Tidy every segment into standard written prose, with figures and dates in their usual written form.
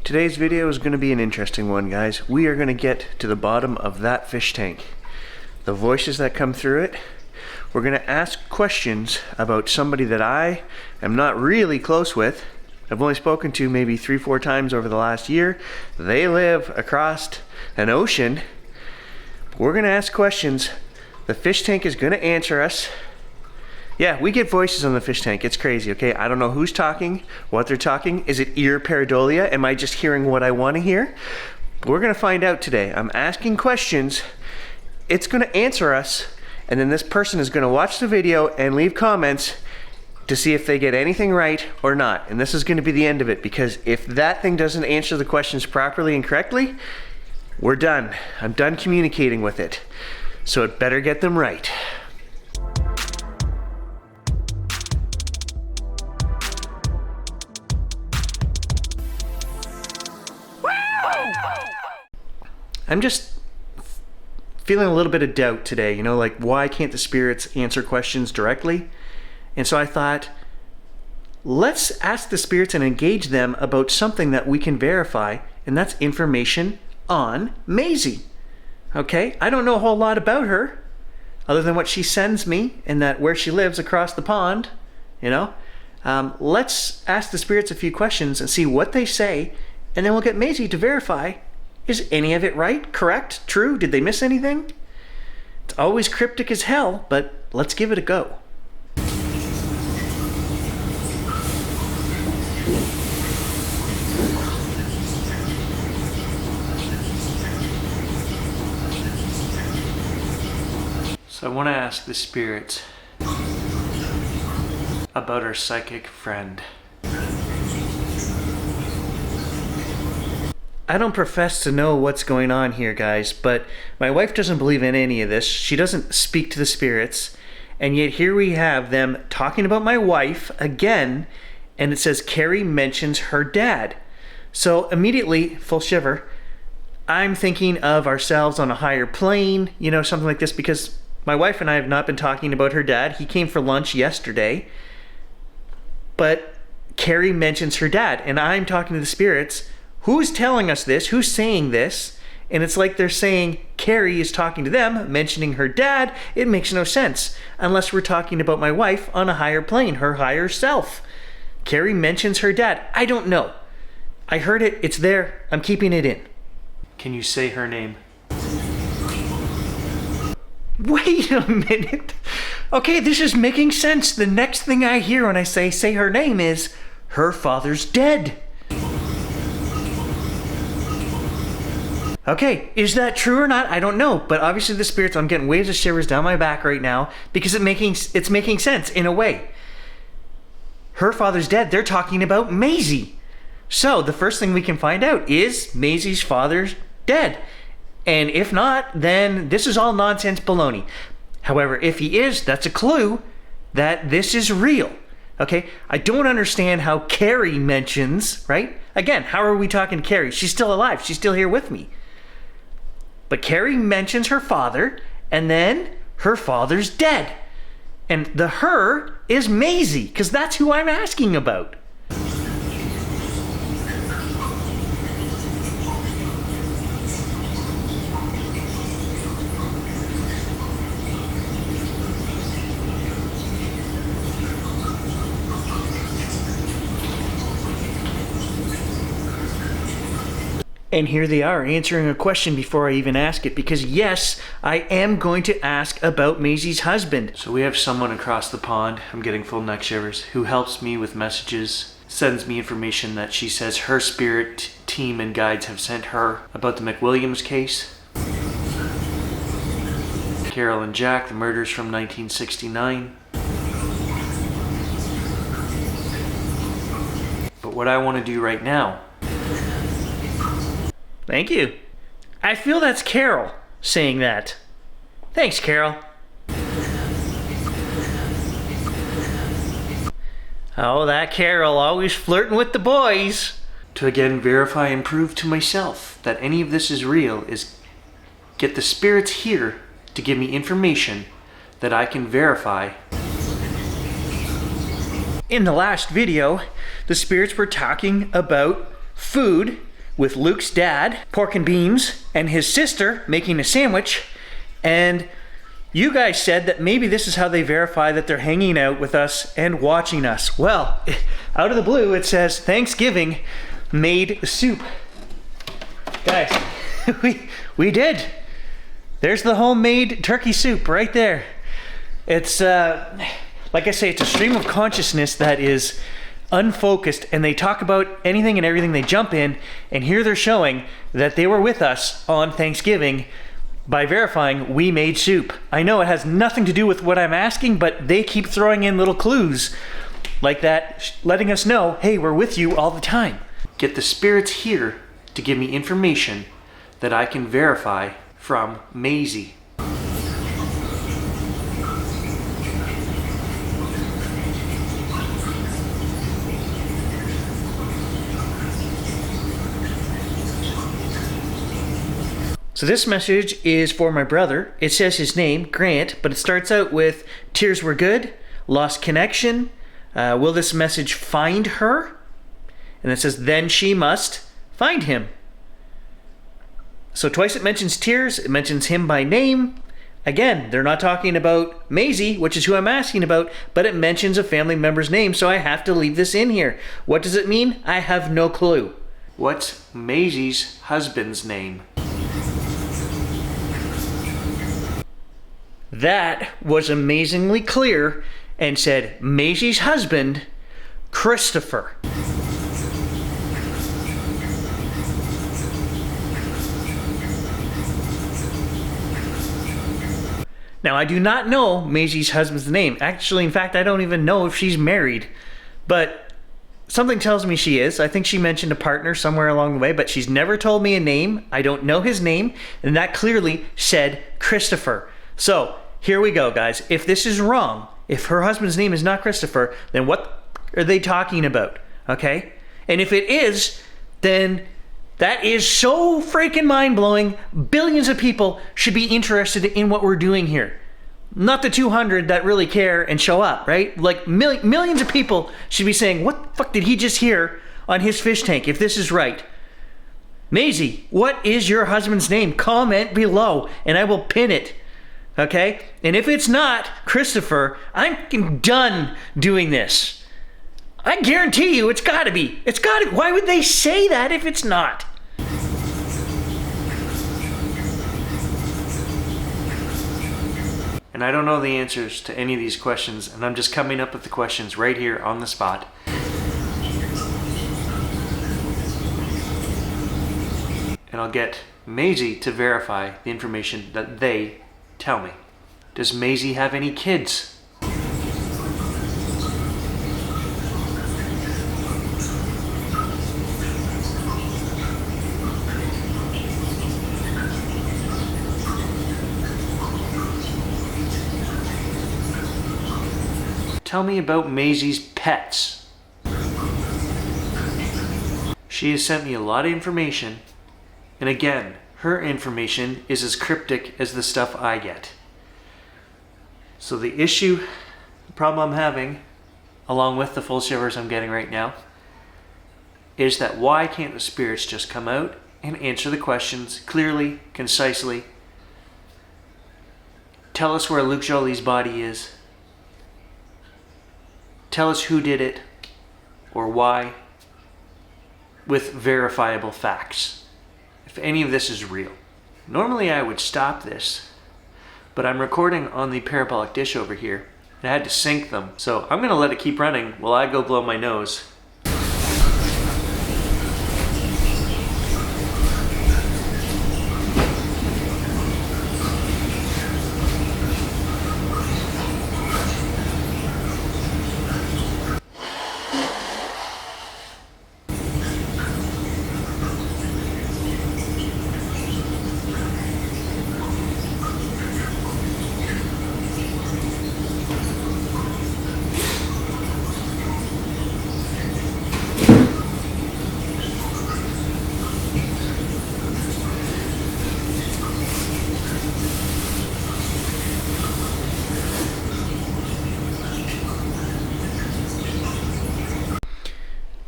Today's video is going to be an interesting one, guys. We are going to get to the bottom of that fish tank. The voices that come through it. We're going to ask questions about somebody that I am not really close with. I've only spoken to maybe 3-4 times over the last year. They live across an ocean. We're going to ask questions. The fish tank is going to answer us. Yeah, we get voices on the fish tank. It's crazy, okay? I don't know who's talking, what they're talking. Is it ear pareidolia? Am I just hearing what I want to hear? We're going to find out today. I'm asking questions. It's going to answer us, and then this person is going to watch the video and leave comments to see if they get anything right or not. And this is going to be the end of it, because if that thing doesn't answer the questions properly and correctly, we're done. I'm done communicating with it. So it better get them right. I'm just feeling a little bit of doubt today, you know, like why can't the spirits answer questions directly? And so I thought, let's ask the spirits and engage them about something that we can verify, and that's information on Maisie. Okay, I don't know a whole lot about her, other than what she sends me and that where she lives across the pond, you know. Let's ask the spirits a few questions and see what they say, and then we'll get Maisie to verify. Is any of it right, correct, true? Did they miss anything? It's always cryptic as hell, but let's give it a go. So I want to ask the spirits about our psychic friend. I don't profess to know what's going on here, guys, but my wife doesn't believe in any of this. She doesn't speak to the spirits, and yet here we have them talking about my wife again, and it says Carrie mentions her dad. So immediately, full shiver, I'm thinking of ourselves on a higher plane, you know, something like this, because my wife and I have not been talking about her dad. He came for lunch yesterday, but Carrie mentions her dad, and I'm talking to the spirits. Who's telling us this? Who's saying this? And it's like they're saying Carrie is talking to them, mentioning her dad. It makes no sense unless we're talking about my wife on a higher plane, her higher self. Carrie mentions her dad. I don't know. I heard it. It's there. I'm keeping it in. Can you say her name? Wait a minute. Okay, this is making sense. The next thing I hear when I say her name is her father's dead. Okay, is that true or not? I don't know, but obviously the spirits, I'm getting waves of shivers down my back right now because it's making sense in a way. Her father's dead. They're talking about Maisie. So the first thing we can find out is Maisie's father's dead. And if not, then this is all nonsense baloney. However, if he is, that's a clue that this is real. Okay, I don't understand how Carrie mentions, right? Again, how are we talking to Carrie? She's still alive. She's still here with me. But Carrie mentions her father, and then her father's dead. And the her is Maisie, because that's who I'm asking about. And here they are answering a question before I even ask it, because yes, I am going to ask about Maisie's husband. So we have someone across the pond, I'm getting full neck shivers, who helps me with messages, sends me information that she says her spirit team and guides have sent her about the McWilliams case. Carol and Jack, the murders from 1969. But what I want to do right now... Thank you. I feel that's Carol saying that. Thanks, Carol. Oh, that Carol, always flirting with the boys. To again verify and prove to myself that any of this is real is get the spirits here to give me information that I can verify. In the last video, the spirits were talking about food with Luke's dad, pork and beans, and his sister making a sandwich. And you guys said that maybe this is how they verify that they're hanging out with us and watching us. Well, out of the blue, it says Thanksgiving made soup. Guys, we did. There's the homemade turkey soup right there. It's, like I say, it's a stream of consciousness that is unfocused, and they talk about anything and everything. They jump in, and here they're showing that they were with us on Thanksgiving by verifying we made soup. I know it has nothing to do with what I'm asking, but they keep throwing in little clues like that, letting us know, hey, we're with you all the time. Get the spirits here to give me information that I can verify from Maisie. So this message is for my brother. It says his name, Grant, but it starts out with tears were good, lost connection. Will this message find her? And it says then she must find him. So twice it mentions tears, it mentions him by name. Again, they're not talking about Maisie, which is who I'm asking about, but it mentions a family member's name, so I have to leave this in here. What does it mean? I have no clue. What's Maisie's husband's name? That was amazingly clear and said Maisie's husband, Christopher. Now, I do not know Maisie's husband's name. Actually, in fact, I don't even know if she's married. But something tells me she is. I think she mentioned a partner somewhere along the way, but she's never told me a name. I don't know his name. And that clearly said Christopher. So, here we go, guys. If this is wrong, if her husband's name is not Christopher, then what are they talking about? Okay? And if it is, then that is so freaking mind-blowing. Billions of people should be interested in what we're doing here. Not the 200 that really care and show up, right? Like millions of people should be saying, what the fuck did he just hear on his fish tank if this is right? Maisie, what is your husband's name? Comment below and I will pin it. Okay? And if it's not Christopher, I'm done doing this. I guarantee you it's gotta be. It's gotta be. Why would they say that if it's not? And I don't know the answers to any of these questions, and I'm just coming up with the questions right here on the spot. And I'll get Maisie to verify the information that they tell me. Does Maisie have any kids? Tell me about Maisie's pets. She has sent me a lot of information, and again, her information is as cryptic as the stuff I get. So the issue, the problem I'm having, along with the full shivers I'm getting right now, is that why can't the spirits just come out and answer the questions clearly, concisely? Tell us where Luke Jolie's body is. Tell us who did it, or why, with verifiable facts. If any of this is real. Normally I would stop this, but I'm recording on the parabolic dish over here, and I had to sync them. So I'm gonna let it keep running while I go blow my nose.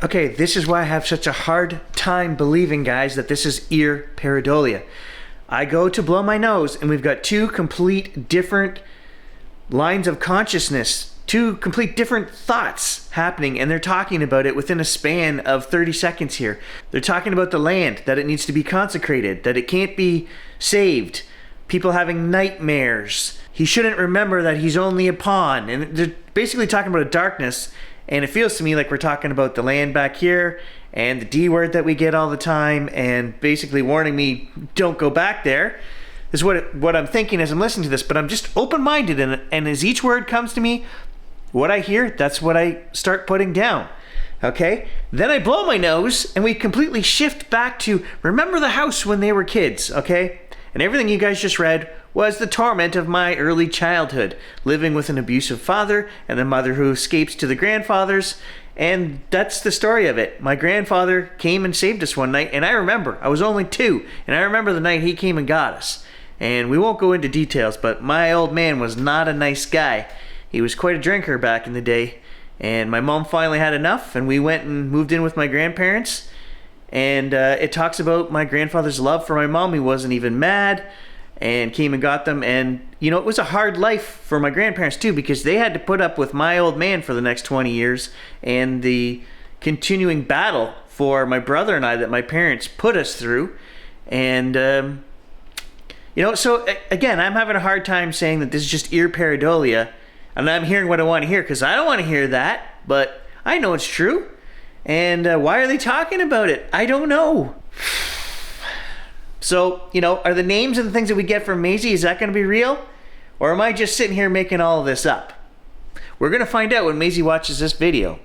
Okay, this is why I have such a hard time believing, guys, that this is ear pareidolia. I go to blow my nose, and we've got two complete different lines of consciousness, two complete different thoughts happening, and they're talking about it within a span of 30 seconds here. They're talking about the land, that it needs to be consecrated, that it can't be saved, people having nightmares. He shouldn't remember that he's only a pawn. And they're basically talking about a darkness, and it feels to me like we're talking about the land back here and the D word that we get all the time, and basically warning me, don't go back there. Is what I'm thinking as I'm listening to this, but I'm just open-minded, and as each word comes to me, what I hear, that's what I start putting down. Okay? Then I blow my nose, and we completely shift back to remember the house when they were kids, okay? And everything you guys just read was the torment of my early childhood, living with an abusive father and a mother who escapes to the grandfathers, and that's the story of it. My grandfather came and saved us one night, and I remember, I was only 2, and I remember the night he came and got us. And we won't go into details, but my old man was not a nice guy. He was quite a drinker back in the day, and my mom finally had enough, and we went and moved in with my grandparents. And it talks about my grandfather's love for my mom. He wasn't even mad, and came and got them. And you know, it was a hard life for my grandparents too, because they had to put up with my old man for the next 20 years and the continuing battle for my brother and I that my parents put us through. And you know, so again, I'm having a hard time saying that this is just ear pareidolia, and I'm hearing what I want to hear, because I don't want to hear that, but I know it's true. And why are they talking about it? I don't know. So, you know, are the names and the things that we get from Maisie, is that going to be real? Or am I just sitting here making all of this up? We're going to find out when Maisie watches this video.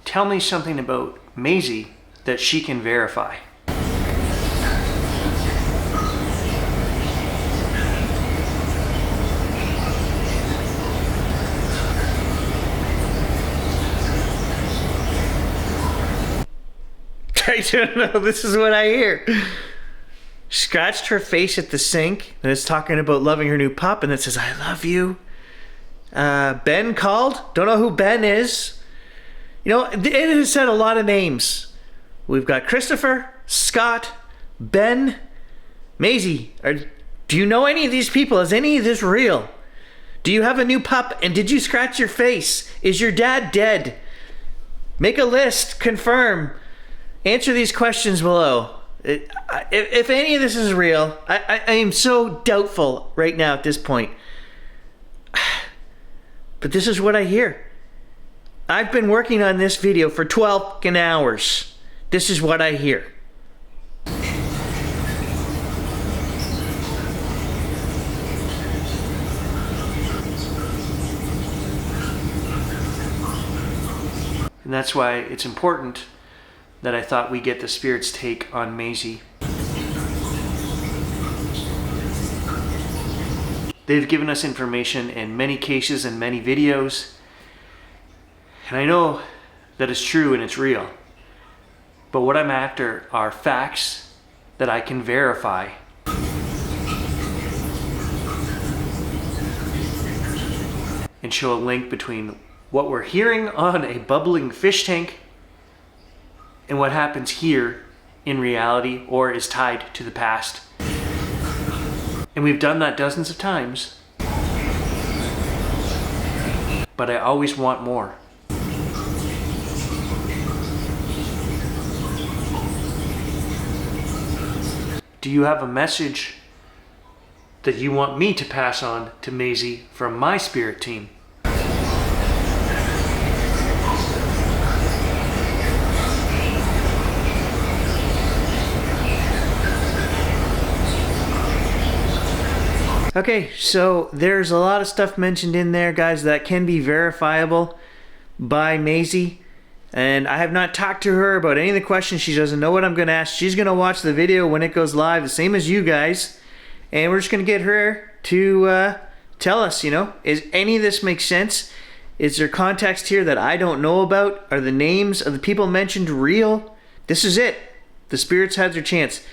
Tell me something about Maisie that she can verify. I don't know, this is what I hear. Scratched her face at the sink, and it's talking about loving her new pup, and it says, I love you. Ben called. Don't know who Ben is. You know, it has said a lot of names. We've got Christopher, Scott, Ben, Maisie. Do you know any of these people? Is any of this real? Do you have a new pup, and did you scratch your face? Is your dad dead? Make a list. Confirm. Answer these questions below. If any of this is real, I am so doubtful right now at this point. But this is what I hear. I've been working on this video for 12 hours. This is what I hear. And that's why it's important that I thought we get the Spirit's take on Maisie. They've given us information in many cases and many videos, and I know that it's true and it's real. But what I'm after are facts that I can verify. And show a link between what we're hearing on a bubbling fish tank and what happens here in reality or is tied to the past. And we've done that dozens of times. But I always want more. Do you have a message that you want me to pass on to Maisie from my spirit team? Okay, so there's a lot of stuff mentioned in there, guys, that can be verifiable by Maisie. And I have not talked to her about any of the questions. She doesn't know what I'm going to ask. She's going to watch the video when it goes live, the same as you guys. And we're just going to get her to tell us, you know, is any of this make sense? Is there context here that I don't know about? Are the names of the people mentioned real? This is it. The spirits had their chance.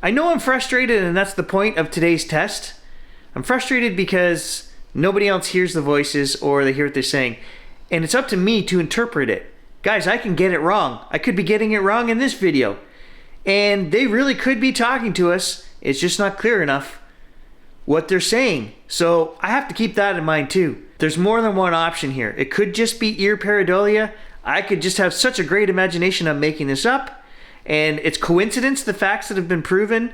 I know I'm frustrated, and that's the point of today's test. I'm frustrated because nobody else hears the voices or they hear what they're saying. And it's up to me to interpret it. Guys, I can get it wrong. I could be getting it wrong in this video. And they really could be talking to us. It's just not clear enough what they're saying. So I have to keep that in mind too. There's more than one option here. It could just be ear pareidolia. I could just have such a great imagination I'm making this up. And it's coincidence, the facts that have been proven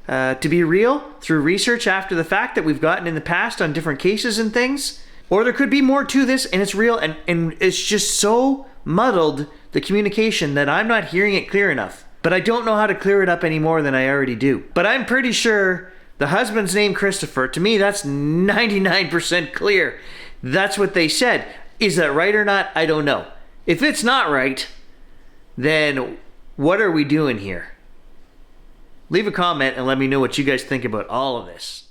to be real through research after the fact that we've gotten in the past on different cases and things. Or there could be more to this and it's real and it's just so muddled, the communication, that I'm not hearing it clear enough. But I don't know how to clear it up any more than I already do. But I'm pretty sure the husband's name Christopher, to me that's 99% clear. That's what they said. Is that right or not? I don't know. If it's not right, then what are we doing here? Leave a comment and let me know what you guys think about all of this.